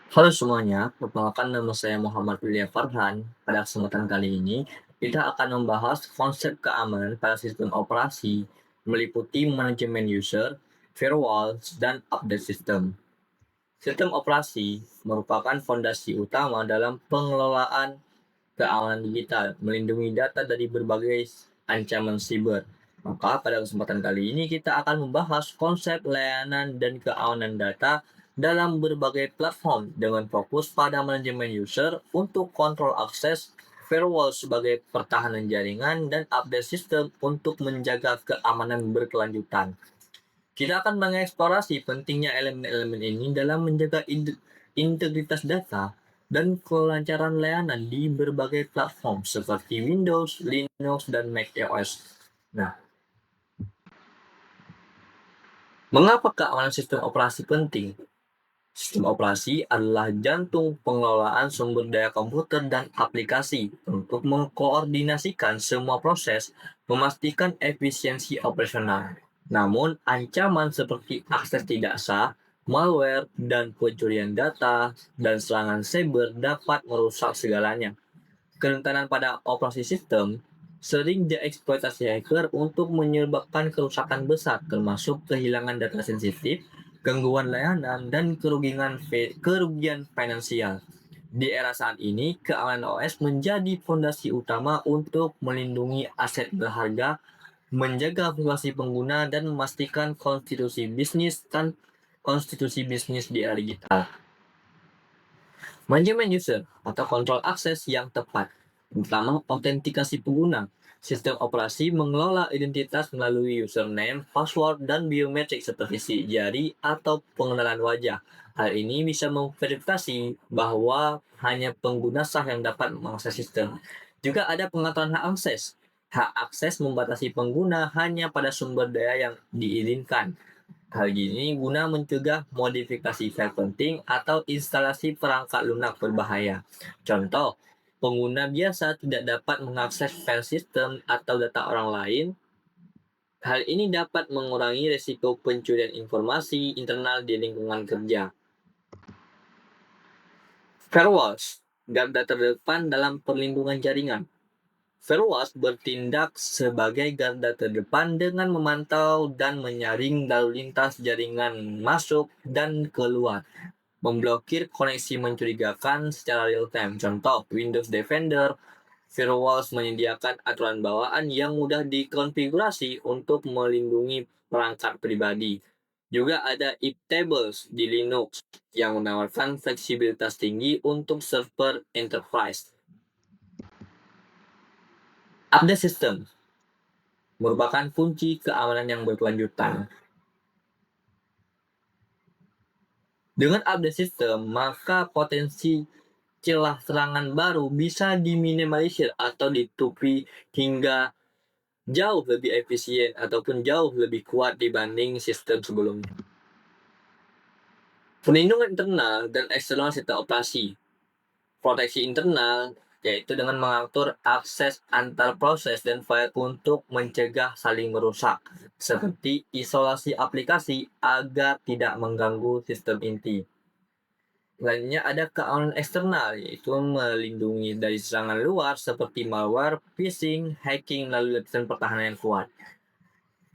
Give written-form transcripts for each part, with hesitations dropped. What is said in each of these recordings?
Halo semuanya, perkenalkan nama saya Muhammad William Farhan. Pada kesempatan kali ini, kita akan membahas konsep keamanan pada sistem operasi, meliputi manajemen user, firewalls, dan update system. Sistem operasi merupakan fondasi utama dalam pengelolaan keamanan digital, melindungi data dari berbagai ancaman siber. Maka pada kesempatan kali ini kita akan membahas konsep layanan dan keamanan data dalam berbagai platform dengan fokus pada manajemen user untuk kontrol akses, firewall sebagai pertahanan jaringan, dan update sistem untuk menjaga keamanan berkelanjutan. Kita akan mengeksplorasi pentingnya elemen-elemen ini dalam menjaga integritas data dan kelancaran layanan di berbagai platform seperti Windows, Linux, dan macOS. Nah, mengapa keamanan sistem operasi penting? Sistem operasi adalah jantung pengelolaan sumber daya komputer dan aplikasi untuk mengkoordinasikan semua proses, memastikan efisiensi operasional. Namun, ancaman seperti akses tidak sah, malware, dan pencurian data dan serangan cyber dapat merusak segalanya. Kerentanan pada operasi sistem sering dieksploitasi hacker untuk menyebabkan kerusakan besar, termasuk kehilangan data sensitif, gangguan layanan, dan kerugian finansial. Di era saat ini, keamanan OS menjadi fondasi utama untuk melindungi aset berharga, menjaga privasi pengguna, dan memastikan konstitusi bisnis di era digital. Manajemen user atau kontrol akses yang tepat. Pertama, autentikasi pengguna. Sistem operasi mengelola identitas melalui username, password, dan biometrik seperti sidik jari atau pengenalan wajah. Hal ini bisa memverifikasi bahwa hanya pengguna sah yang dapat mengakses sistem. Juga ada pengaturan hak akses. Hak akses membatasi pengguna hanya pada sumber daya yang diizinkan. Hal ini guna mencegah modifikasi file penting atau instalasi perangkat lunak berbahaya. Contoh, pengguna biasa tidak dapat mengakses file sistem atau data orang lain. Hal ini dapat mengurangi risiko pencurian informasi internal di lingkungan kerja. Firewalls, garda terdepan dalam perlindungan jaringan. Firewalls bertindak sebagai garda terdepan dengan memantau dan menyaring lalu lintas jaringan masuk dan keluar, memblokir koneksi mencurigakan secara real time. Contoh, Windows Defender. Firewalls menyediakan aturan bawaan yang mudah dikonfigurasi untuk melindungi perangkat pribadi. Juga ada Iptables di Linux yang menawarkan fleksibilitas tinggi untuk server enterprise. Update system merupakan kunci keamanan yang berkelanjutan. Dengan update system, maka potensi celah serangan baru bisa diminimalisir atau ditutupi hingga jauh lebih efisien ataupun jauh lebih kuat dibanding sistem sebelumnya. Perlindungan internal dan eksternal sistem operasi. Proteksi internal yaitu dengan mengatur akses antar proses dan file untuk mencegah saling merusak, seperti isolasi aplikasi agar tidak mengganggu sistem inti. Lainnya ada keamanan eksternal, yaitu melindungi dari serangan luar seperti malware, phishing, hacking, lalu lapisan pertahanan yang kuat.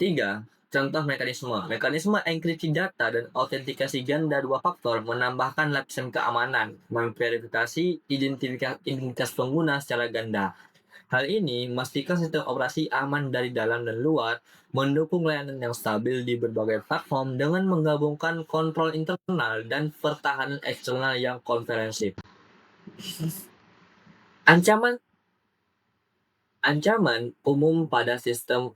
3. Contoh mekanisme. Mekanisme enkripsi data dan autentikasi ganda dua faktor menambahkan lapisan keamanan, memverifikasi identitas pengguna secara ganda. Hal ini memastikan sistem operasi aman dari dalam dan luar, mendukung layanan yang stabil di berbagai platform dengan menggabungkan kontrol internal dan pertahanan eksternal yang komprehensif. Ancaman ancaman umum pada sistem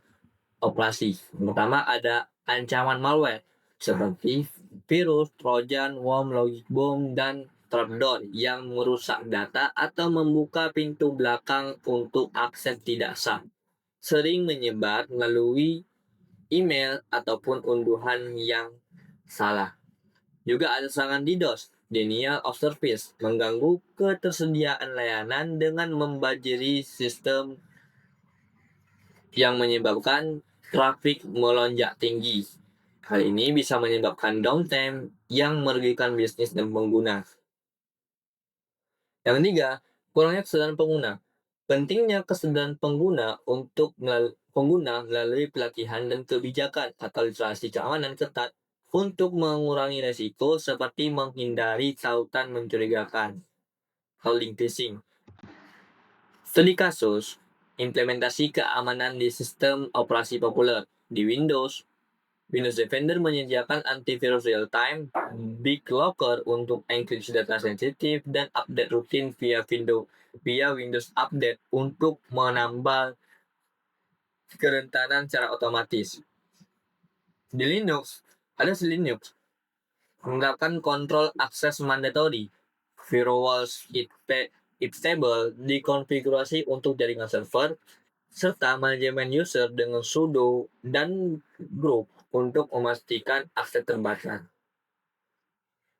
operasi. Pertama ada ancaman malware seperti virus, trojan, worm, logic bomb, dan trapdoor yang merusak data atau membuka pintu belakang untuk akses tidak sah. Sering menyebar melalui email ataupun unduhan yang salah. Juga ada serangan DDoS, denial of service, mengganggu ketersediaan layanan dengan membajiri sistem yang menyebabkan trafik melonjak tinggi. Hal ini bisa menyebabkan downtime yang merugikan bisnis dan pengguna. Yang ketiga, kurangnya kesadaran pengguna. Pentingnya kesadaran pengguna melalui pelatihan dan kebijakan atau literasi keamanan ketat untuk mengurangi resiko seperti menghindari tautan mencurigakan atau link phishing. Studi kasus, implementasi keamanan di sistem operasi populer di Windows Defender menyediakan antivirus real-time, BitLocker untuk enkripsi data sensitif, dan update rutin via Windows Update untuk menambah kerentanan secara otomatis. Di Linux menerapkan kontrol akses mandatory, firewalls if stable dikonfigurasi untuk jaringan server, serta manajemen user dengan sudo dan group untuk memastikan akses terbatas.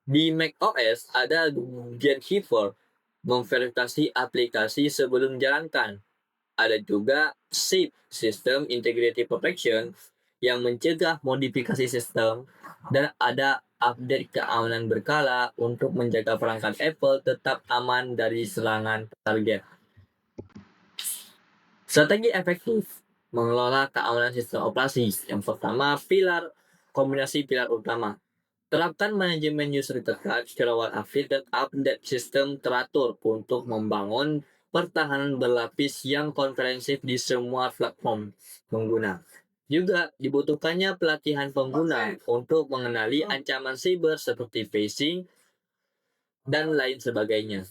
Di macOS ada Gatekeeper, memverifikasi aplikasi sebelum dijalankan. Ada juga SIP, System Integrity Protection, yang mencegah modifikasi sistem, dan ada update keamanan berkala untuk menjaga perangkat Apple tetap aman dari serangan target. Strategi efektif mengelola keamanan sistem operasi. Yang pertama, kombinasi pilar utama. Terapkan manajemen user terdekat, firewall aktif, dan update sistem teratur untuk membangun pertahanan berlapis yang komprehensif di semua platform pengguna. Juga dibutuhkannya pelatihan pengguna untuk mengenali ancaman siber seperti phishing dan lain sebagainya.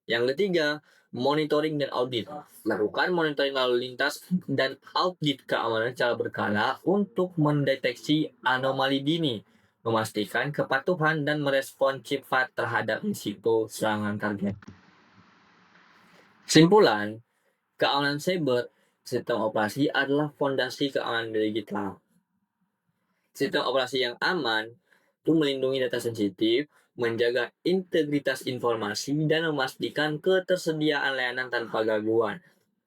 Yang ketiga, monitoring dan audit. Lakukan monitoring lalu lintas dan audit keamanan secara berkala untuk mendeteksi anomali dini, memastikan kepatuhan dan merespon cepat terhadap risiko serangan target. Kesimpulan, keamanan cyber sistem operasi adalah fondasi keamanan digital. Sistem operasi yang aman itu melindungi data sensitif, menjaga integritas informasi, dan memastikan ketersediaan layanan tanpa gangguan.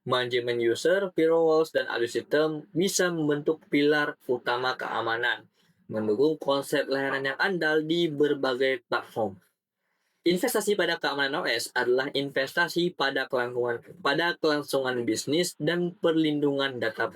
Manajemen user, firewalls, dan audit sistem bisa membentuk pilar utama keamanan, mendukung konsep layanan yang andal di berbagai platform. Investasi pada keamanan OS adalah investasi pada kelangsungan bisnis dan perlindungan data